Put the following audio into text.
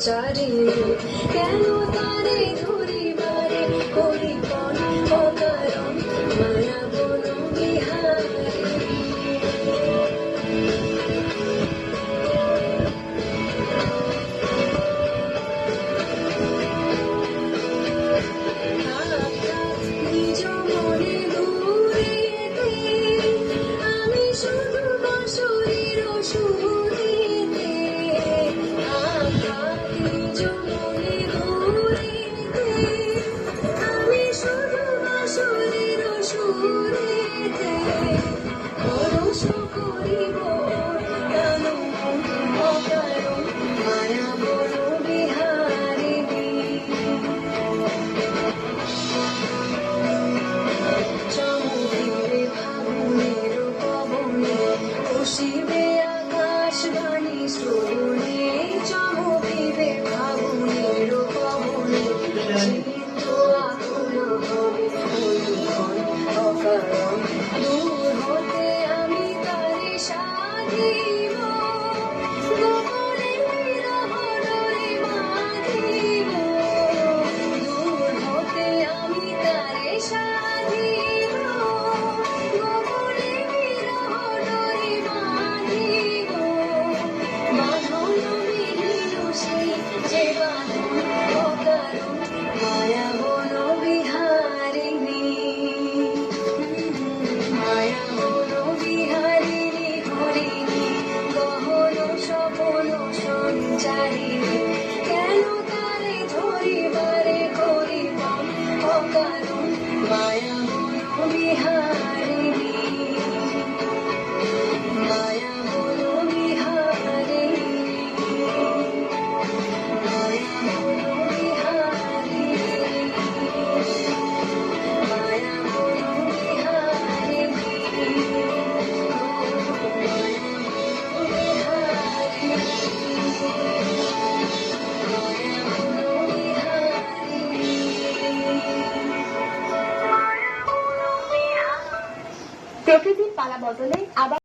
চারি কেন তারে ধরিবারে করিপন অকারণ মায়া বন বিহারে নিজ মনে দূরেতে আমি শুধু বাঁশরীর সুরেতে নিজ মনে দূরেতে আমি শুধু বাঁশরীর সুরেতে পরশ করিব কেন অকারণ মায়া বন বিহারিণী চমকিবে ফাগুনের পবনে বসিবে আকাশ বাণী শ্রবণে চমকিবে ফাগুনের পবনে চিত্ত আকুল হবে অনুক্ষণ অকারণ দূর হতে আমি তারে সাধিব গোপনে বিরহ ডোরে বাঁধিব দূর হতে আমি তারে সাধিব গোপনে বিরহ ডোরে বাঁধিব বাঁধন বিহীন সেই যে বাঁধন অকারণ মায়া বন বিহারিণী মায়া বন বিহারিণী হরিণী গহন স্বপন সঞ্চারিণী কেন তারে ধরিবারে করিবন অকারণ মায়া বন বিহারিণী মায়া বন বিহারিণী মায়া বন বিহারিণী মায়া বন প্রকৃতির পালা বদলে আবার